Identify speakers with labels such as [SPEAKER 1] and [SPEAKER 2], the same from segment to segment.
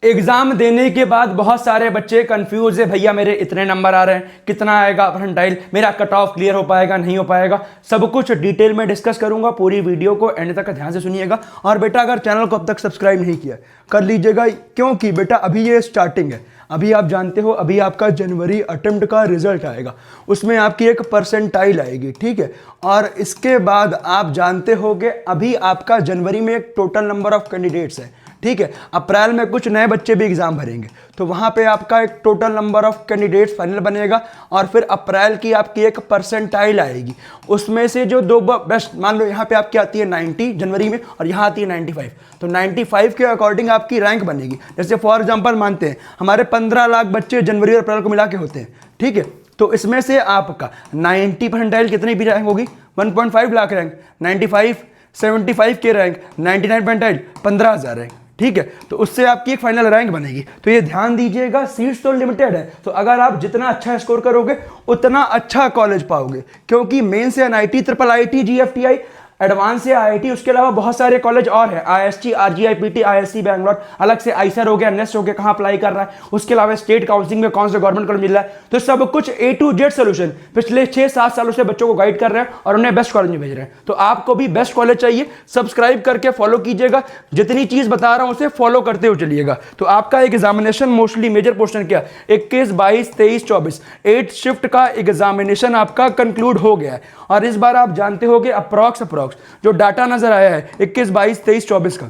[SPEAKER 1] Exam देने के बाद बहुत सारे बच्चे कंफ्यूज है, भैया मेरे इतने नंबर आ रहे हैं, कितना आएगा परसेंटाइल, मेरा कट ऑफ क्लियर हो पाएगा नहीं हो पाएगा। सब कुछ डिटेल में डिस्कस करूंगा, पूरी वीडियो को एंड तक ध्यान से सुनिएगा। और बेटा अगर चैनल को अब तक सब्सक्राइब नहीं किया कर लीजिएगा, क्योंकि बेटा अभी ये स्टार्टिंग है। अभी आप जानते हो अभी आपका जनवरी अटेम्प्ट का रिजल्ट आएगा, उसमें आपकी एक परसेंटाइल आएगी, ठीक है। और इसके बाद आप जानते होगे अभी आपका जनवरी में एक टोटल नंबर ऑफ कैंडिडेट्स है, ठीक है। अप्रैल में कुछ नए बच्चे भी एग्जाम भरेंगे, तो वहां पे आपका एक total number of candidates final बनेगा। और फिर अप्रैल की आपकी एक परसेंटाइल आएगी, उसमें से जो दो बेस्ट, मान लो यहाँ पे आपकी आती है 90 जनवरी में और यहाँ आती है 95, तो 95 के अकॉर्डिंग आपकी रैंक बनेगी। जैसे फॉर एग्जांपल मानते हैं हमारे 15 लाख बच्चे जनवरी और अप्रैल को मिला के होते हैं, ठीक है। तो इसमें से आपका 90 परसेंटाइल कितनी भी रैंक होगी, 1.5 लाख रैंक, 95 75 के रैंक, 99 परसेंटाइल 15,000 रैंक, ठीक है। तो उससे आपकी एक फाइनल रैंक बनेगी। तो ये ध्यान दीजिएगा, सीट्स तो लिमिटेड है, तो अगर आप जितना अच्छा स्कोर करोगे उतना अच्छा कॉलेज पाओगे, क्योंकि मेन से NIT, triple IT, GFTI, advance से आईआईटी, उसके अलावा बहुत सारे कॉलेज और है, आईएसटी, आरजीआईपीटी, आईएससी बैंगलोर, अलग से आईसर हो गया, नेस्ट हो गया, कहाँ अप्लाई कर रहा है, उसके अलावा स्टेट काउंसिलिंग में कौन सा गवर्नमेंट कॉलेज मिल रहा है। तो सब कुछ ए टू जेड सोल्यूशन पिछले 6-7 सालों से बच्चों को गाइड कर रहे हैं और उन्हें बेस्ट कॉलेज में भेज रहे हैं। तो आपको भी बेस्ट कॉलेज चाहिए, सब्सक्राइब करके फॉलो कीजिएगा, जितनी चीज बता रहा हूं उसे फॉलो करते हुए चलिएगा। तो आपका एग्जामिनेशन मोस्टली मेजर पोर्शन क्या, 21, 22, 23, 24 8 शिफ्ट का एग्जामिनेशन आपका कंक्लूड हो गया है। और इस बार आप जानते हो कि अप्रॉक्स जो डाटा नजर आया है 21, 22, 23, 24 का,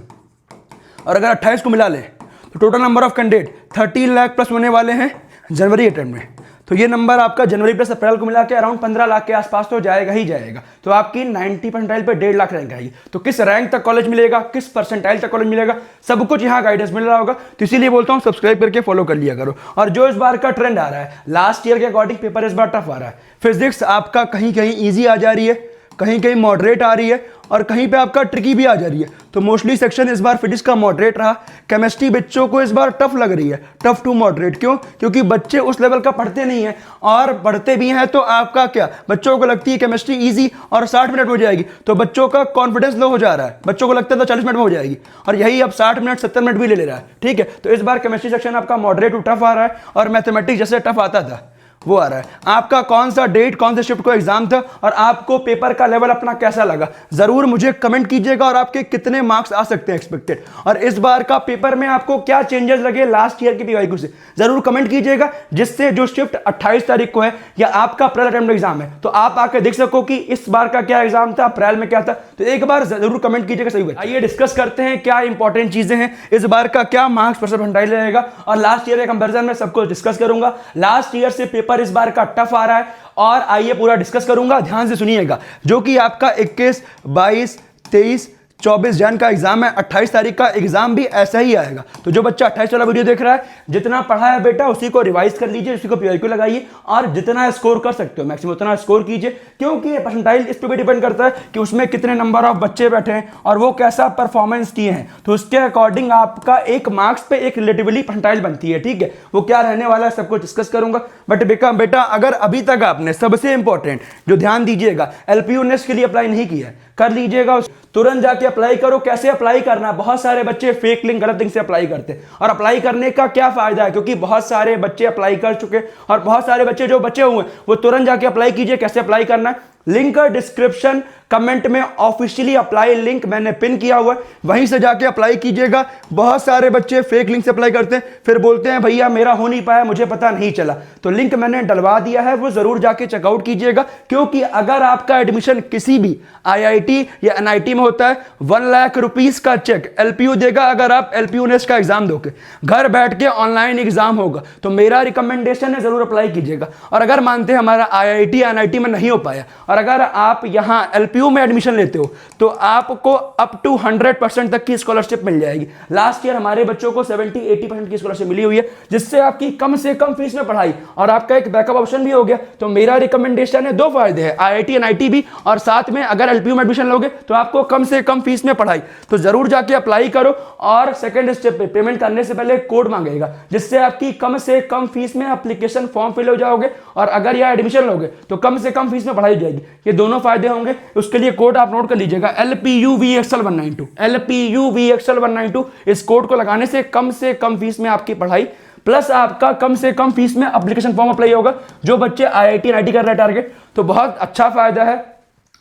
[SPEAKER 1] और अगर 28 को मिला ले तो total number of candidate 30 lakh plus होने वाले हैं जनवरी अटेम्प्ट में। तो ये नंबर आपका जनवरी प्लस अप्रैल को मिला के अराउंड 15 लाख के आसपास तो जाएगा ही जाएगा। तो आपकी 90 परसेंटाइल पे 1.5 लाख रैंक आएगी। तो किस रैंक तक कॉलेज मिलेगा, किस परसेंटाइल तक कॉलेज मिलेगा, सब कुछ यहाँ गाइडेंस मिल रहा होगा। तो इसीलिए बोलता हूँ सब्सक्राइब करके फॉलो कर लिया करो। और जो इस बार का ट्रेंड आ रहा है, लास्ट ईयर के अकॉर्डिंग पेपर इस बार टफ आ रहा है। फिजिक्स आपका कहीं कहीं ईजी आ जा रही है, कहीं कहीं मॉडरेट आ रही है, और कहीं पे आपका ट्रिकी भी आ जा रही है। तो मोस्टली सेक्शन इस बार फिजिक्स का मॉडरेट रहा। केमिस्ट्री बच्चों को इस बार टफ लग रही है, टफ टू मॉडरेट। क्यों? क्योंकि बच्चे उस लेवल का पढ़ते नहीं है, और पढ़ते भी हैं तो आपका क्या, बच्चों को लगती है केमिस्ट्री इजी और 60 मिनट में हो जाएगी, तो बच्चों का कॉन्फिडेंस लो हो जा रहा है। बच्चों को लगता है तो 40 मिनट में हो जाएगी, और यही अब 60 मिनट 70 मिनट भी ले रहा है, ठीक है। तो इस बार केमिस्ट्री सेक्शन आपका मॉडरेट टू टफ आ रहा है, और मैथमेटिक्स जैसे टफ आता था वो आ रहा है। आपका कौन सा डेट, कौन से शिफ्ट को एग्जाम था, और आपको पेपर का लेवल अपना कैसा लगा, जरूर मुझे कमेंट कीजिएगा। और आपके कितने मार्क्स आ सकते हैं एक्सपेक्टेड, और इस बार का पेपर में आपको क्या चेंजेस लगे लास्ट ईयर के पीवाईक्यू से, जरूर कमेंट कीजिएगा। जिससे जो शिफ्ट 28 तारीख को है या आपका अप्रैल अटेम्प्ट एग्जाम है, तो आप आके देख सको कि इस बार का क्या एग्जाम था, अप्रैल में क्या था। तो एक बार जरूर कमेंट कीजिएगा सही बात। आइए डिस्कस करते हैं क्या इंपॉर्टेंट चीजें हैं, इस बार का क्या मार्क्स परसेंटाइल रहेगा, और लास्ट ईयर के कंपेरिजन में सब कुछ डिस्कस करूंगा। लास्ट ईयर से पेपर इस बार का टफ आ रहा है, और आइए पूरा डिस्कस करूंगा, ध्यान से सुनिएगा। जो कि आपका 21, 22, 23, 24 जन का एग्जाम है, 28 तारीख का एग्जाम भी ऐसा ही आएगा। तो जो बच्चा 28 वाला वीडियो देख रहा है, जितना पढ़ा है बेटा उसी को रिवाइज कर लीजिए, उसी को पीआईक्यू लगाइए, और जितना स्कोर कर सकते हो मैक्सिमम उतना स्कोर कीजिए। क्योंकि परसेंटाइल इस पर भी डिपेंड करता है कि उसमें कितने नंबर ऑफ बच्चे बैठे हैं और वो कैसा परफॉर्मेंस किए हैं। तो उसके अकॉर्डिंग आपका एक मार्क्स पे एक रिलेटिवली परसेंटाइल बनती है, ठीक है। वो क्या रहने वाला है सब कुछ डिस्कस करूंगा। बट बेटा अगर अभी तक आपने, सबसे इंपॉर्टेंट जो ध्यान दीजिएगा, एलपीयू नेस्ट के लिए अप्लाई नहीं किया है, कर लीजिएगा, तुरंत जाके अप्लाई करो। कैसे अप्लाई करना, बहुत सारे बच्चे फेक लिंक, गलत लिंक से अप्लाई करते हैं। और अप्लाई करने का क्या फायदा है, क्योंकि बहुत सारे बच्चे अप्लाई कर चुके, और बहुत सारे बच्चे जो बचे हुए हैं वो तुरंत जाके अप्लाई कीजिए। कैसे अप्लाई करना है, लिंक डिस्क्रिप्शन कमेंट में ऑफिशियली अप्लाई लिंक मैंने पिन किया हुआ है, वहीं से जाके अप्लाई कीजिएगा। बहुत सारे बच्चे फेक लिंक से अप्लाई करते हैं, फिर बोलते हैं भैया मेरा हो नहीं पाया, मुझे पता नहीं चला। तो लिंक मैंने डलवा दिया है, वो जरूर जाके चेकआउट कीजिएगा। क्योंकि अगर आपका एडमिशन किसी भी आईआईटी या एनआईटी में होता है, 1 लाख रुपीस का चेक एलपीयू देगा। अगर आप एलपीयू नेस्ट का एग्जाम दोगे, घर बैठ के ऑनलाइन एग्जाम होगा, तो मेरा रिकमेंडेशन है जरूर अप्लाई कीजिएगा। और अगर मानते हैं हमारा आईआईटी एनआईटी में नहीं हो पाया, और अगर आप यहां एलपीयू में एडमिशन लेते हो, तो आपको अप टू 100% तक की स्कॉलरशिप मिल जाएगी। लास्ट ईयर हमारे बच्चों को 70-80% की स्कॉलरशिप मिली हुई है, जिससे आपकी कम से कम फीस में पढ़ाई, और आपका एक बैकअप ऑप्शन भी हो गया। तो मेरा रिकमेंडेशन है, 2 फायदे हैं, आईआईटी एनआईटी भी, और साथ में अगर एलपीयू में एडमिशन लोगे तो आपको कम से कम फीस में पढ़ाई। तो जरूर जाके अप्लाई करो। और सेकंड स्टेप पे पेमेंट करने से पहले कोड मांगेगा, जिससे आपकी कम से कम फीस में एप्लीकेशन फॉर्म फिल हो जाओगे, और अगर यह एडमिशन लोगे तो कम से कम फीस में पढ़ाई जाएगी। ये दोनों फायदे होंगे। उसके लिए कोड आप नोट कर लीजिएगा LPUVXL192, LPUVXL192। इस कोड को लगाने से कम फीस में आपकी पढ़ाई प्लस आपका कम से कम फीस में एप्लीकेशन फॉर्म अप्लाई होगा। जो बच्चे IIT NIT कर रहे हैं टारगेट, तो बहुत अच्छा फायदा है।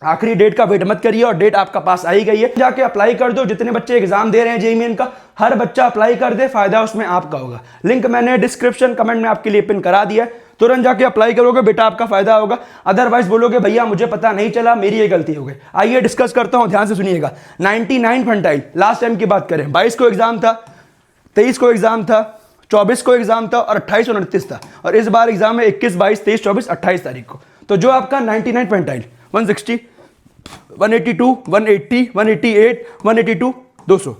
[SPEAKER 1] आखिरी डेट का वेट मत करिए, और डेट आपका पास आई गई है, जाके अप्लाई कर दो। जितने बच्चे एग्जाम दे रहे हैं जेईई मेन का, हर बच्चा अप्लाई कर दे, फायदा उसमें आपका होगा। लिंक मैंने डिस्क्रिप्शन कमेंट में आपके लिए पिन करा दिया है, तुरंत जाके अप्लाई करोगे बेटा, आपका फायदा होगा। अदरवाइज बोलोगे भैया मुझे पता नहीं चला, मेरी ये गलती हो गई। आइए डिस्कस करता हूं, ध्यान से सुनिएगा। 99 परसेंटाइल लास्ट टाइम की बात करें, 22 को एग्जाम था, 23 को एग्जाम था, 24 को एग्जाम था और 28 और 29 था। और इस बार एग्जाम है 21, 22, 23, 24, 28 तारीख को। तो जो आपका 99 परसेंटाइल 160, 182, 180, 188, 182, 200,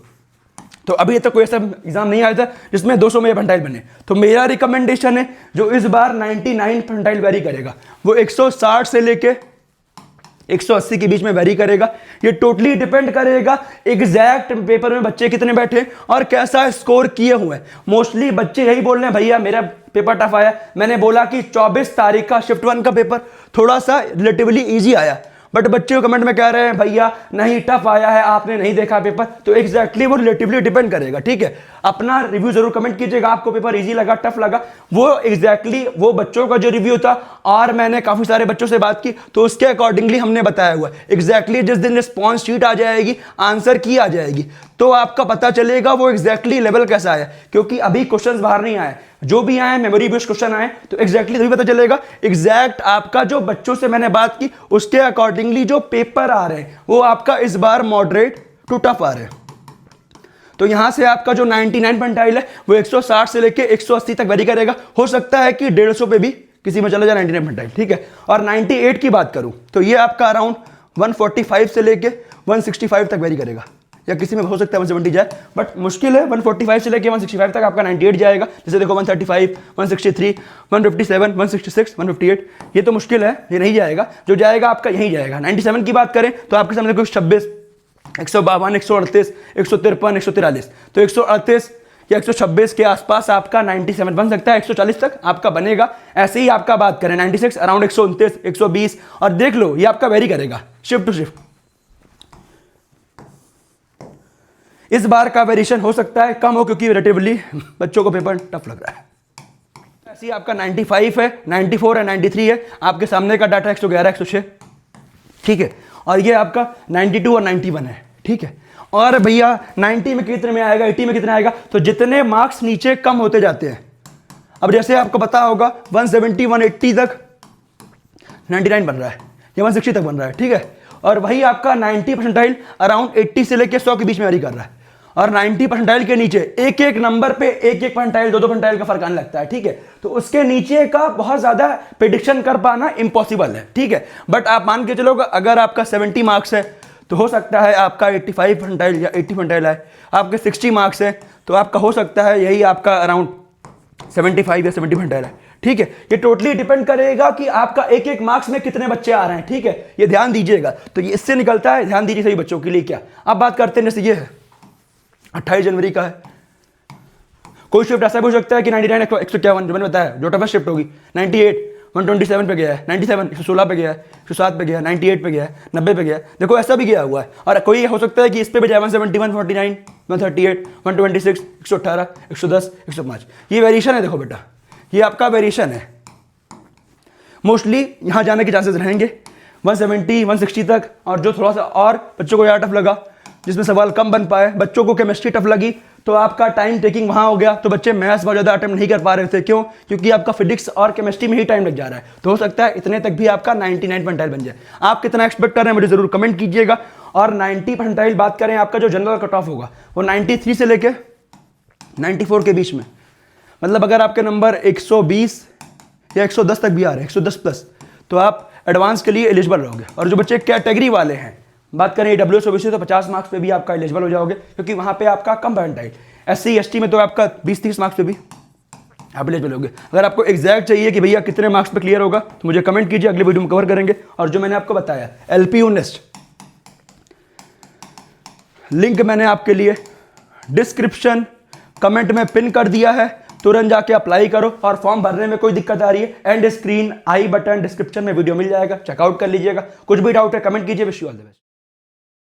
[SPEAKER 1] तो अभी तक कोई ऐसा एग्जाम नहीं आया था जिसमें 200 में परसेंटाइल बने। तो मेरा रिकमेंडेशन है जो इस बार 99 परसेंटाइल वेरी करेगा, वो 160 से लेके 180 के बीच में वेरी करेगा। ये टोटली डिपेंड करेगा एग्जैक्ट पेपर में बच्चे कितने बैठे और कैसा स्कोर किए हुए हैं। मोस्टली बच्चे यही बोल रहे हैं भैया मेरा पेपर टफ आया। मैंने बोला कि 24 तारीख का शिफ्ट 1 का पेपर थोड़ा सा रिलेटिवली इजी आया, बट बच्चे कमेंट में कह रहे हैं भैया नहीं टफ आया है, आपने नहीं देखा पेपर। तो एग्जैक्टली वो रिलेटिवली डिपेंड करेगा, ठीक है। अपना रिव्यू जरूर कमेंट कीजिएगा, आपको पेपर इजी लगा, टफ लगा। वो एग्जैक्टली वो बच्चों का जो रिव्यू था, और मैंने काफी सारे बच्चों से बात की तो उसके अकॉर्डिंगली हमने बताया हुआ है। एग्जैक्टली जिस दिन रिस्पॉन्स शीट आ जाएगी, आंसर की आ जाएगी, तो आपका पता चलेगा वो एग्जैक्टली लेवल कैसा है। क्योंकि अभी क्वेश्चंस बाहर नहीं आए, जो भी आए मेमोरी बेस्ड क्वेश्चन आए, तो एग्जैक्टली तभी पता चलेगा। एग्जैक्ट आपका जो बच्चों से मैंने बात की उसके अकॉर्डिंगली जो पेपर आ रहे हैं वो आपका इस बार मॉडरेट टू टफ आ रहे हैं। तो यहां से आपका जो 99 परसेंटाइल है वो 160 से लेके 180 तक वेरी करेगा। हो सकता है कि 150 पे भी किसी में चला जाए 99 परसेंटाइल, ठीक है। और 98 की बात करूं तो ये आपका अराउंड 145 से लेके 165 तक वेरी करेगा, या किसी में हो सकता है 170 जाए, बट मुश्किल है। 145 से लेके 165 तक आपका 98 जाएगा। जैसे देखो 135, 163, 157, 166, 158, ये तो मुश्किल है, ये नहीं जाएगा। जो जाएगा आपका यही जाएगा। 97 की बात करें तो आपके सामने कुछ 26, 152, 138, 153, 143, तो 138 या 126 के आसपास आपका 97 बन सकता है। 140 तक आपका बनेगा। ऐसे ही आपका बात करें 96 अराउंड 129, 120, और देख लो ये आपका वेरी करेगा शिफ्ट टू शिफ्ट। इस बार का वेरिएशन हो सकता है कम हो, क्योंकि रिलेटिवली बच्चों को पेपर टफ लग रहा है। ऐसे ही आपका 95 है, 94 है, 93 है। आपके सामने का डाटा 111, 106, ठीक है। और ये आपका 92 और 91 है, ठीक है। और भैया 90 में कितने में आएगा, 80 में कितना आएगा, तो जितने मार्क्स नीचे कम होते जाते हैं। अब जैसे आपको पता होगा 170, 180 तक 99 बन रहा है, या 160 तक बन रहा है, ठीक है। और वही आपका 90 परसेंटाइल अराउंड 80 से लेकर 100 के बीच में वेरी कर रहा है। और 90 परसेंटाइल के नीचे एक एक नंबर पे एक एक परसेंटाइल, 2-2 परसेंटाइल का फर्क आने लगता है, ठीक है। तो उसके नीचे का बहुत ज्यादा प्रेडिक्शन कर पाना इम्पॉसिबल है, ठीक है। बट आप मान के चलो अगर आपका 70 मार्क्स है तो हो सकता है आपका 85 परसेंटाइल या 80 परसेंटाइल आए। आपके 60 मार्क्स है तो आपका हो सकता है यही आपका अराउंड 75 या 70 परसेंटाइल है, ठीक है। ये टोटली डिपेंड करेगा कि आपका एक एक मार्क्स में कितने बच्चे आ रहे हैं, ठीक है। ये ध्यान दीजिएगा। तो ये इससे निकलता है, ध्यान दीजिए सभी बच्चों के लिए क्या। अब बात करते हैं, जैसे ये है 28 जनवरी का है। कोई शिफ्ट ऐसा भी हो सकता है कि 99, 151 जो मैंने बताया जो टफेस्ट शिफ्ट होगी, 98 127 पे गया है, 97 116 पे गया है, 107 पे गया है, 98 पे गया है, 90 पे गया है। देखो ऐसा भी गया हुआ है। और कोई हो सकता है कि इस पे भी जाए 171, 149, 138, 126, 118, 110, 105। ये वेरिएशन है। देखो बेटा ये आपका वेरिएशन है। मोस्टली यहाँ जाने के चांसेस रहेंगे 170, 160 तक। और जो थोड़ा सा और बच्चों को यार टफ लगा, जिसमें सवाल कम बन पाए, बच्चों को केमिस्ट्री टफ लगी, तो आपका टाइम टेकिंग वहां हो गया। तो बच्चे मैथ्स बहुत ज्यादा अटेम्प्ट नहीं कर पा रहे थे। क्यों? क्योंकि आपका फिजिक्स और केमिस्ट्री में ही टाइम लग जा रहा है। तो हो सकता है इतने तक भी आपका 99 परसेंटाइल बन जाए। आप कितना एक्सपेक्ट कर रहे हैं मुझे जरूर कमेंट कीजिएगा। और 90 परसेंटाइल बात करें, आपका जो जनरल कट ऑफ होगा वो 93 से लेके 94 के बीच में। मतलब अगर आपके नंबर 120 या 110 तक भी आ रहे हैं, 110 प्लस, तो आप एडवांस के लिए एलिजिबल रहोगे। और जो बच्चे कैटेगरी वाले हैं, बात करें AWS OBC, तो 50 मार्क्स पे भी आपका एलिजिबल हो जाओगे, क्योंकि वहां पे आपका कम परसेंटाइल। SC ST में तो आपका 20-30 मार्क्स पे भी आप एलिजिबल होगे। अगर आपको एग्जैक्ट चाहिए कि भैया कितने मार्क्स पे क्लियर होगा, तो मुझे कमेंट कीजिए, अगले वीडियो में कवर करेंगे। और जो मैंने आपको बताया LPU नेस्ट लिंक मैंने आपके लिए डिस्क्रिप्शन कमेंट में पिन कर दिया है। तुरंत जाके अप्लाई करो। और फॉर्म भरने में कोई दिक्कत आ रही है, and screen I button description में वीडियो मिल जाएगा, चेकआउट कर लीजिएगा। कुछ भी डाउट है कमेंट कीजिए। Wish you all the best.